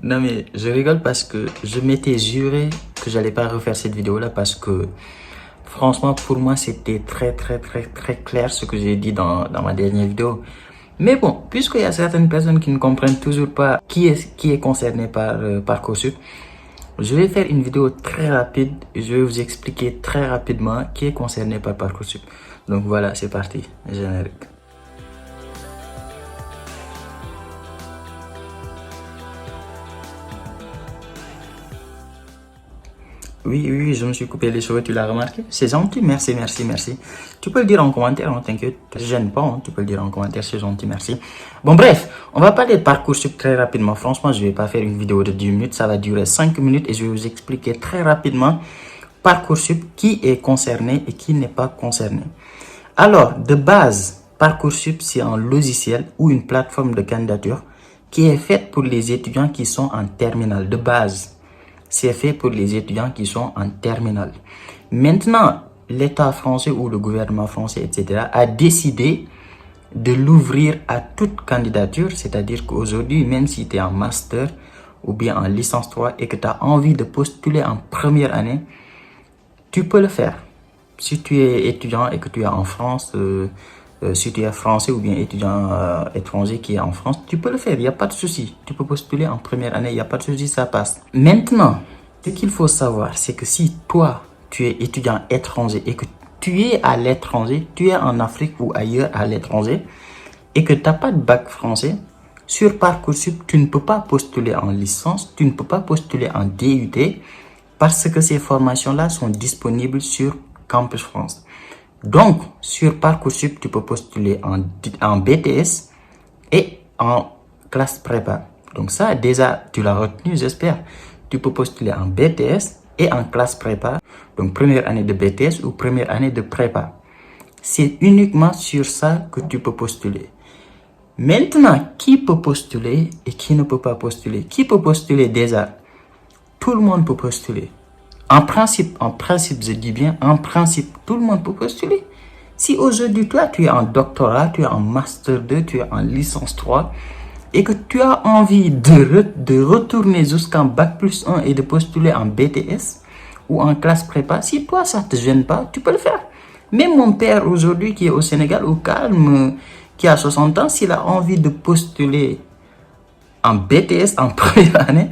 Non mais je rigole parce que je m'étais juré que j'allais pas refaire cette vidéo là parce que franchement pour moi c'était très clair ce que j'ai dit dans ma dernière vidéo. Mais bon, puisqu'il y a certaines personnes qui ne comprennent toujours pas qui est concerné par Parcoursup, je vais faire une vidéo très rapide et je vais vous expliquer très rapidement qui est concerné par Parcoursup. Donc voilà, c'est parti, générique. Oui, je me suis coupé les cheveux, tu l'as remarqué? C'est gentil, merci. Tu peux le dire en commentaire, ne t'inquiète, ne gêne pas, hein, tu peux le dire en commentaire, c'est gentil, merci. Bon bref, on va parler de Parcoursup très rapidement. Franchement, je vais pas faire une vidéo de 10 minutes, ça va durer 5 minutes et je vais vous expliquer très rapidement Parcoursup, qui est concerné et qui n'est pas concerné. Alors, de base, Parcoursup, c'est un logiciel ou une plateforme de candidature qui est faite pour les étudiants qui sont en terminale, de base. C'est fait pour les étudiants qui sont en terminale. Maintenant, l'État français ou le gouvernement français, etc., a décidé de l'ouvrir à toute candidature. C'est-à-dire qu'aujourd'hui, même si tu es en master ou bien en licence 3 et que tu as envie de postuler en première année, tu peux le faire. Si tu es étudiant et que tu es en France, si tu es français ou bien étudiant étranger qui est en France, tu peux le faire, il n'y a pas de souci. Tu peux postuler en première année, il n'y a pas de souci, ça passe. Maintenant, ce qu'il faut savoir, c'est que si toi, tu es étudiant étranger et que tu es à l'étranger, tu es en Afrique ou ailleurs à l'étranger, et que tu n'as pas de bac français, sur Parcoursup, tu ne peux pas postuler en licence, tu ne peux pas postuler en DUT, parce que ces formations-là sont disponibles sur Campus France. Donc, sur Parcoursup, tu peux postuler en BTS et en classe prépa. Donc ça, déjà, tu l'as retenu, j'espère. Tu peux postuler en BTS et en classe prépa. Donc, première année de BTS ou première année de prépa. C'est uniquement sur ça que tu peux postuler. Maintenant, qui peut postuler et qui ne peut pas postuler? Qui peut postuler déjà? Tout le monde peut postuler. En principe, je dis bien, en principe, tout le monde peut postuler. Si aujourd'hui, toi, tu es en doctorat, tu es en master 2, tu es en licence 3, et que tu as envie de retourner jusqu'en bac plus 1 et de postuler en BTS ou en classe prépa, si toi, ça ne te gêne pas, tu peux le faire. Même mon père aujourd'hui qui est au Sénégal, au calme, qui a 60 ans, s'il a envie de postuler en BTS en première année,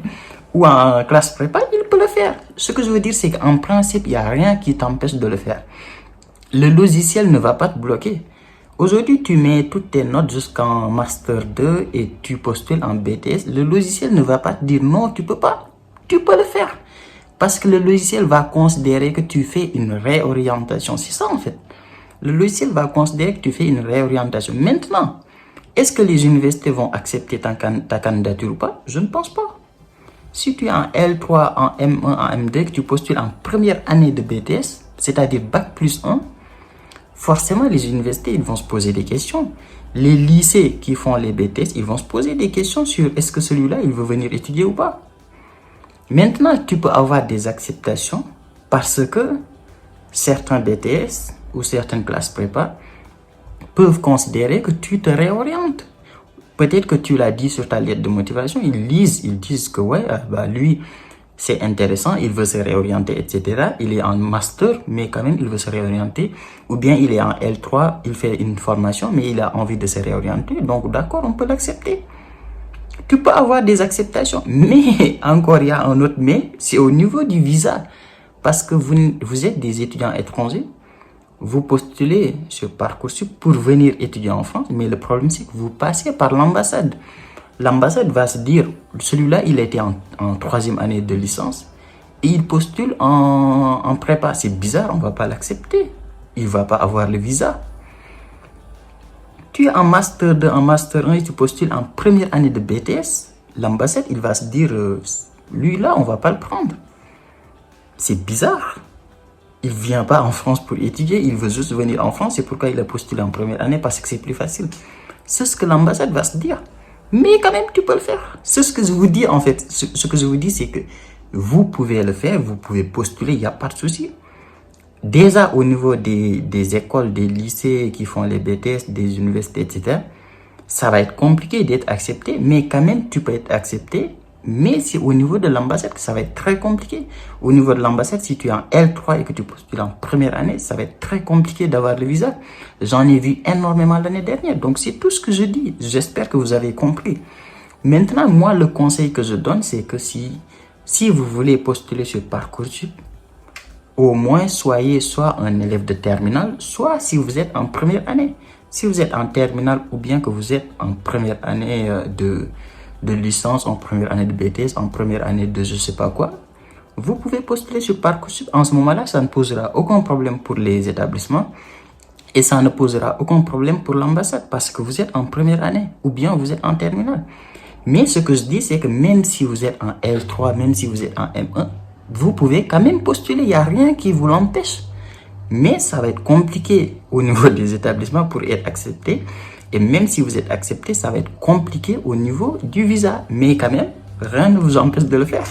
ou en classe prépa, il peut le faire. Ce que je veux dire, c'est qu'en principe, il n'y a rien qui t'empêche de le faire. Le logiciel ne va pas te bloquer. Aujourd'hui, tu mets toutes tes notes jusqu'en Master 2 et tu postules en BTS. Le logiciel ne va pas te dire non, tu peux pas. Tu peux le faire. Parce que le logiciel va considérer que tu fais une réorientation. C'est ça en fait. Le logiciel va considérer que tu fais une réorientation. Maintenant, est-ce que les universités vont accepter ta candidature ou pas? Je ne pense pas. Si tu es en L3, en M1, en M2, que tu postules en première année de BTS, c'est-à-dire Bac plus 1, forcément les universités ils vont se poser des questions. Les lycées qui font les BTS, ils vont se poser des questions sur est-ce que celui-là, il veut venir étudier ou pas. Maintenant, tu peux avoir des acceptations parce que certains BTS ou certaines classes prépa peuvent considérer que tu te réorientes. Peut-être que tu l'as dit sur ta lettre de motivation, ils disent que ouais, bah lui, c'est intéressant, il veut se réorienter, etc. Il est en master, mais quand même, il veut se réorienter. Ou bien il est en L3, il fait une formation, mais il a envie de se réorienter. Donc d'accord, on peut l'accepter. Tu peux avoir des acceptations. Mais, encore, il y a un autre mais, c'est au niveau du visa. Parce que vous êtes des étudiants étrangers. Vous postulez sur Parcoursup pour venir étudier en France, mais le problème c'est que vous passez par l'ambassade. L'ambassade va se dire, celui-là il était en troisième année de licence et il postule en prépa. C'est bizarre, on ne va pas l'accepter. Il ne va pas avoir le visa. Tu es en master 2, en master 1 et tu postules en première année de BTS. L'ambassade, il va se dire, lui là, on ne va pas le prendre. C'est bizarre. Il ne vient pas en France pour étudier, il veut juste venir en France. C'est pourquoi il a postulé en première année, parce que c'est plus facile. C'est ce que l'ambassade va se dire. Mais quand même, tu peux le faire. C'est ce que je vous dis en fait. Ce que je vous dis, c'est que vous pouvez le faire, vous pouvez postuler, il n'y a pas de souci. Déjà au niveau des écoles, des lycées qui font les BTS, des universités, etc., ça va être compliqué d'être accepté, mais quand même, tu peux être accepté Mais c'est au niveau de l'ambassade que ça va être très compliqué. Au niveau de l'ambassade, si tu es en L3 et que tu postules en première année, ça va être très compliqué d'avoir le visa. J'en ai vu énormément l'année dernière. Donc, c'est tout ce que je dis. J'espère que vous avez compris. Maintenant, moi, le conseil que je donne, c'est que si vous voulez postuler sur Parcoursup, au moins soyez soit un élève de terminale, soit si vous êtes en première année. Si vous êtes en terminale ou bien que vous êtes en première année de licence, en première année de BTS, en première année de je sais pas quoi, vous pouvez postuler sur Parcoursup. En ce moment-là, ça ne posera aucun problème pour les établissements et ça ne posera aucun problème pour l'ambassade parce que vous êtes en première année ou bien vous êtes en terminale. Mais ce que je dis, c'est que même si vous êtes en L3, même si vous êtes en M1, vous pouvez quand même postuler. Il n'y a rien qui vous l'empêche. Mais ça va être compliqué au niveau des établissements pour être accepté. Et même si vous êtes accepté, ça va être compliqué au niveau du visa. Mais quand même, rien ne vous empêche de le faire.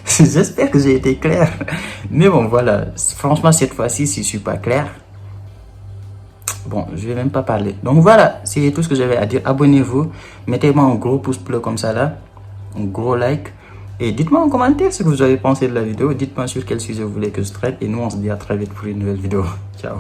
J'espère que j'ai été clair. Mais bon, voilà. Franchement, cette fois-ci, si je ne suis pas clair, bon, je vais même pas parler. Donc voilà, c'est tout ce que j'avais à dire. Abonnez-vous, mettez-moi un gros pouce bleu comme ça là, un gros like. Et dites-moi en commentaire ce que vous avez pensé de la vidéo. Dites-moi sur quel sujet vous voulez que je traite. Et nous, on se dit à très vite pour une nouvelle vidéo. Ciao.